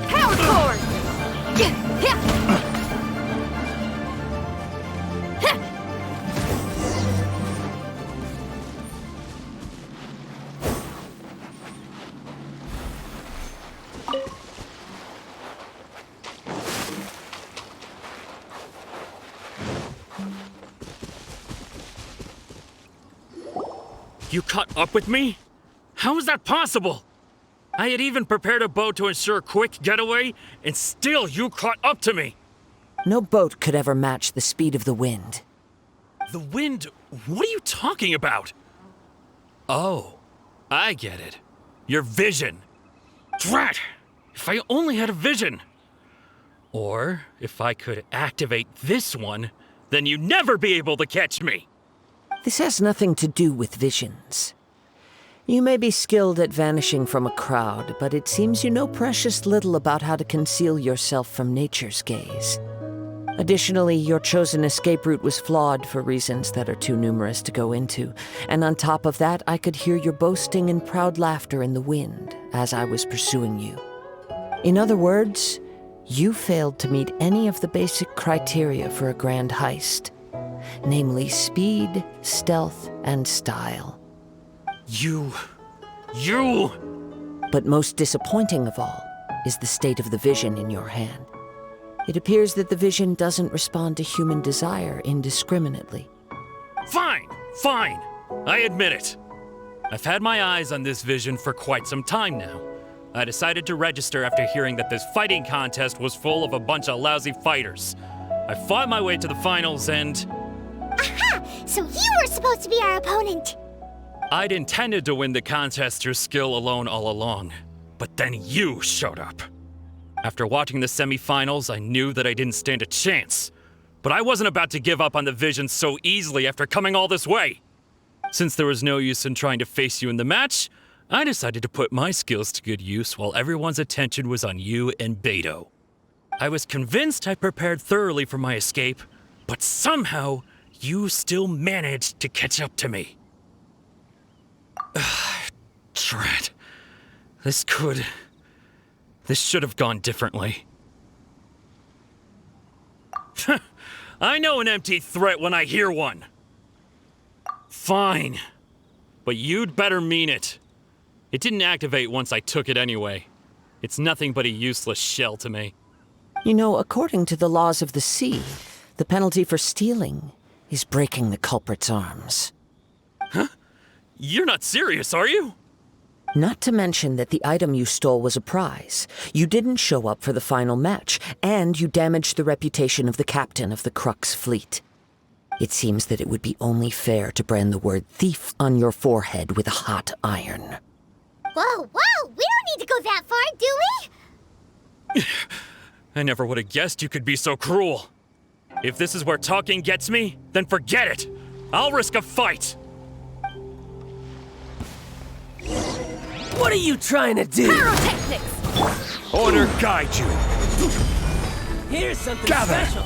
Power cord! You caught up with me? How is that possible? I had even prepared a boat to ensure a quick getaway, and still you caught up to me! No boat could ever match the speed of the wind. The wind? What are you talking about? Oh, I get it. Your vision. Drat! If I only had a vision! Or, if I could activate this one, then you'd never be able to catch me! This has nothing to do with visions. You may be skilled at vanishing from a crowd, but it seems you know precious little about how to conceal yourself from nature's gaze. Additionally, your chosen escape route was flawed for reasons that are too numerous to go into, and on top of that, I could hear your boasting and proud laughter in the wind as I was pursuing you. In other words, you failed to meet any of the basic criteria for a grand heist. Namely speed, stealth, and style. You... But most disappointing of all is the state of the vision in your hand. It appears that the vision doesn't respond to human desire indiscriminately. Fine! I admit it. I've had my eyes on this vision for quite some time now. I decided to register after hearing that this fighting contest was full of a bunch of lousy fighters. I fought my way to the finals and... Aha! So you were supposed to be our opponent! I'd intended to win the contest through skill alone all along, but then you showed up. After watching the semifinals, I knew that I didn't stand a chance. But I wasn't about to give up on the vision so easily after coming all this way. Since there was no use in trying to face you in the match, I decided to put my skills to good use while everyone's attention was on you and Beto. I was convinced I prepared thoroughly for my escape, but somehow, you still managed to catch up to me. Drat. This should have gone differently. I know an empty threat when I hear one. Fine. but you'd better mean it. It didn't activate once I took it anyway. It's nothing but a useless shell to me. You know, according to the laws of the sea, the penalty for stealing is breaking the culprit's arms. Huh? You're not serious, are you? Not to mention that the item you stole was a prize. You didn't show up for the final match, and you damaged the reputation of the captain of the Crux fleet. It seems that it would be only fair to brand the word thief on your forehead with a hot iron. Whoa, whoa! We don't need to go that far, do we? I never would have guessed you could be so cruel. If this is where talking gets me, then forget it. I'll risk a fight. What are you trying to do? Pyrotechnics! Order guide you. Here's something Gather. special.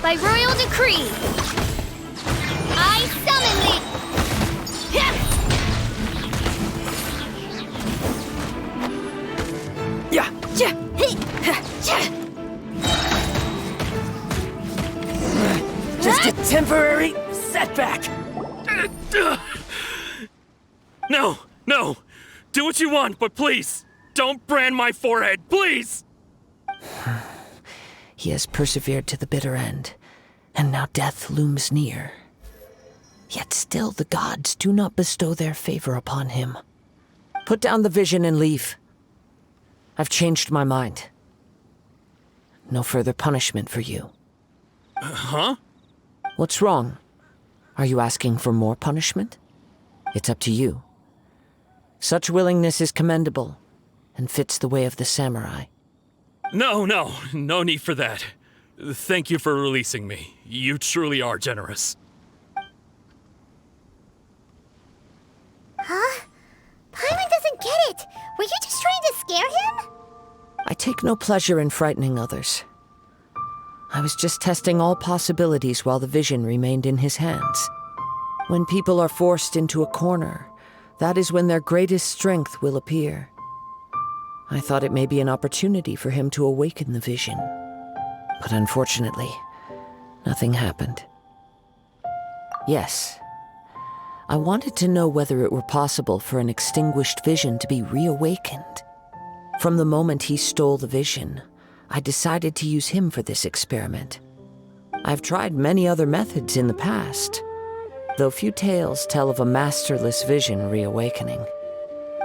By royal decree, I summon thee! Yeah. Just a temporary setback. No, no. Do what you want, but please, don't brand my forehead, please! He has persevered to the bitter end, and now death looms near. Yet still the gods do not bestow their favor upon him. Put down the vision and leave. I've changed my mind. No further punishment for you. Huh? What's wrong? Are you asking for more punishment? It's up to you. Such willingness is commendable, and fits the way of the samurai. No need for that. Thank you for releasing me. You truly are generous. Huh? Paimon doesn't get it! Were you just trying to scare him? I take no pleasure in frightening others. I was just testing all possibilities while the vision remained in his hands. When people are forced into a corner, that is when their greatest strength will appear. I thought it may be an opportunity for him to awaken the vision. But unfortunately, nothing happened. Yes, I wanted to know whether it were possible for an extinguished vision to be reawakened. From the moment he stole the vision, I decided to use him for this experiment. I've tried many other methods in the past, though few tales tell of a masterless vision reawakening.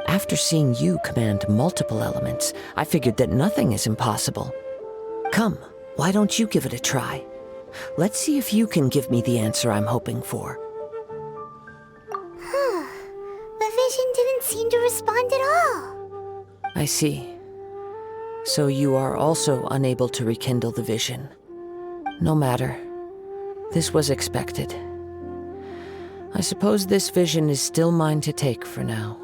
After seeing you command multiple elements, I figured that nothing is impossible. Come, why don't you give it a try? Let's see if you can give me the answer I'm hoping for. The vision didn't seem to respond at all. I see. So you are also unable to rekindle the vision. No matter. This was expected. I suppose this vision is still mine to take for now.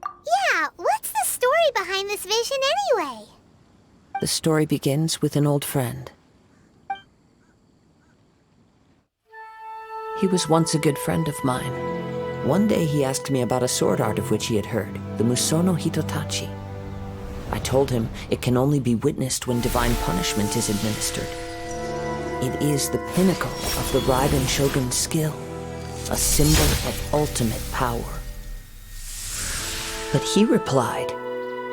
Yeah, what's the story behind this vision anyway? The story begins with an old friend. He was once a good friend of mine. One day he asked me about a sword art of which he had heard, the Musono Hitotachi. I told him it can only be witnessed when divine punishment is administered. It is the pinnacle of the Raiden Shogun's skill, a symbol of ultimate power. But he replied,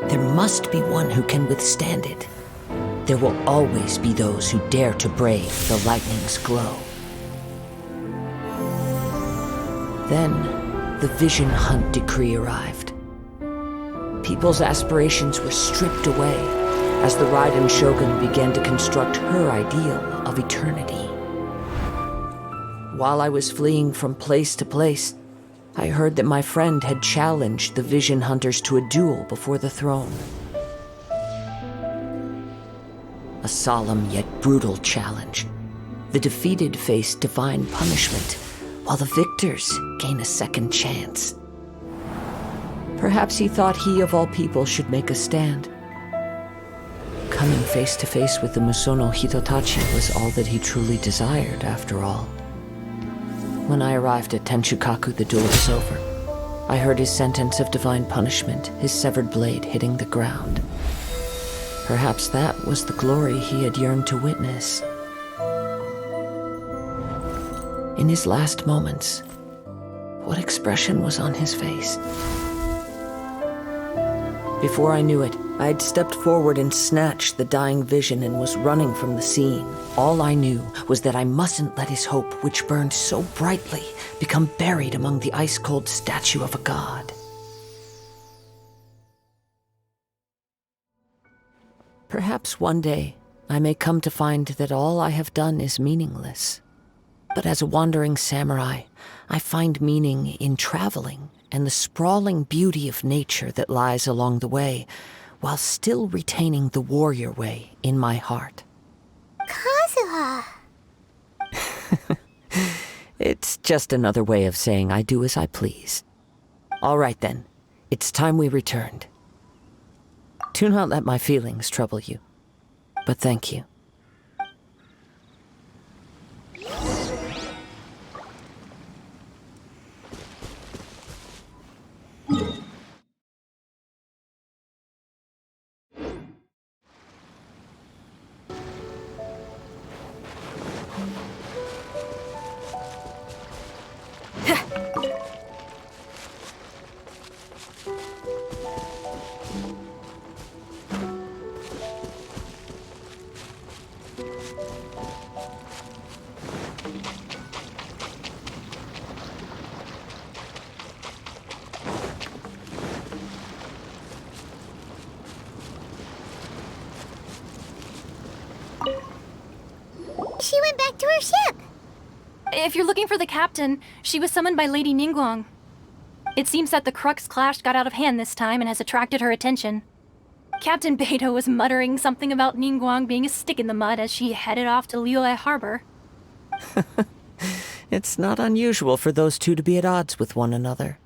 there must be one who can withstand it. There will always be those who dare to brave the lightning's glow. Then, the Vision Hunt decree arrived. People's aspirations were stripped away as the Raiden Shogun began to construct her ideal of eternity. While I was fleeing from place to place, I heard that my friend had challenged the Vision Hunters to a duel before the throne. A solemn yet brutal challenge. The defeated face divine punishment, while the victors gain a second chance. Perhaps he thought he of all people should make a stand. Coming face to face with the Musono Hitotachi was all that he truly desired, after all. When I arrived at Tenchukaku, the duel was over. I heard his sentence of divine punishment, his severed blade hitting the ground. Perhaps that was the glory he had yearned to witness. In his last moments, What expression was on his face? Before I knew it, I had stepped forward and snatched the dying vision and was running from the scene. All I knew was that I mustn't let his hope, which burned so brightly, become buried among the ice-cold statue of a god. Perhaps one day I may come to find that all I have done is meaningless. But as a wandering samurai, I find meaning in traveling and the sprawling beauty of nature that lies along the way, while still retaining the warrior way in my heart. Kazuha! It's just another way of saying I do as I please. All right then, it's time we returned. Do not let my feelings trouble you, but thank you. She went back to her ship! If you're looking for the captain, she was summoned by Lady Ningguang. It seems that the Crux clash got out of hand this time and has attracted her attention. Captain Beidou was muttering something about Ningguang being a stick in the mud as she headed off to Liyue Harbor. It's not unusual for those two to be at odds with one another.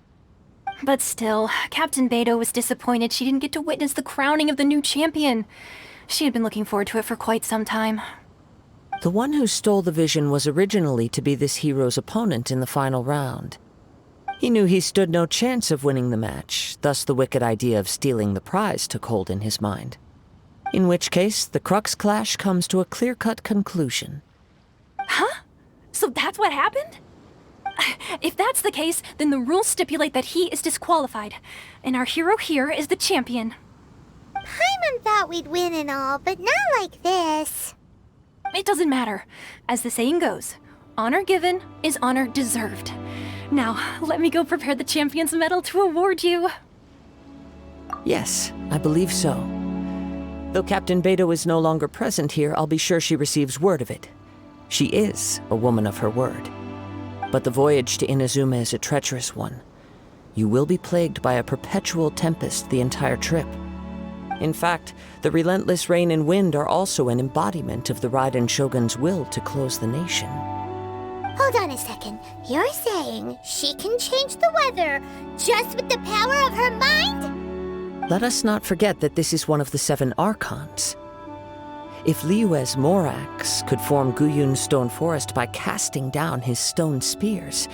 But still, Captain Beidou was disappointed she didn't get to witness the crowning of the new champion. She had been looking forward to it for quite some time. The one who stole the vision was originally to be this hero's opponent in the final round. He knew he stood no chance of winning the match, thus the wicked idea of stealing the prize took hold in his mind. In which case, the Crux clash comes to a clear-cut conclusion. Huh? So that's what happened? If that's the case, then the rules stipulate that he is disqualified, and our hero here is the champion. Paimon thought we'd win and all, but not like this. It doesn't matter. As the saying goes, honor given is honor deserved. Now, let me go prepare the champion's medal to award you. Yes, I believe so. Though Captain Beidou is no longer present here, I'll be sure she receives word of it. She is a woman of her word. But the voyage to Inazuma is a treacherous one. You will be plagued by a perpetual tempest the entire trip. In fact, the relentless rain and wind are also an embodiment of the Raiden Shogun's will to close the nation. Hold on a second. You're saying she can change the weather just with the power of her mind? Let us not forget that this is one of the 7 Archons. If Liyue's Morax could form Guyun's stone forest by casting down his stone spears,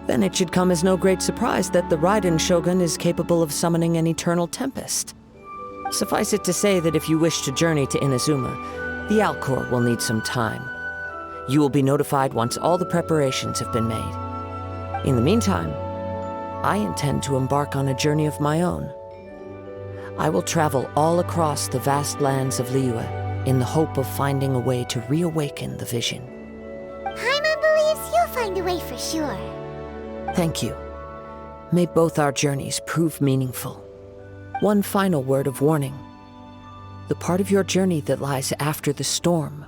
then it should come as no great surprise that the Raiden Shogun is capable of summoning an eternal tempest. Suffice it to say that if you wish to journey to Inazuma, the Alcor will need some time. You will be notified once all the preparations have been made. In the meantime, I intend to embark on a journey of my own. I will travel all across the vast lands of Liyue in the hope of finding a way to reawaken the vision. Paimon believes you'll find a way for sure. Thank you. May both our journeys prove meaningful. One final word of warning. The part of your journey that lies after the storm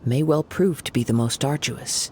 may well prove to be the most arduous.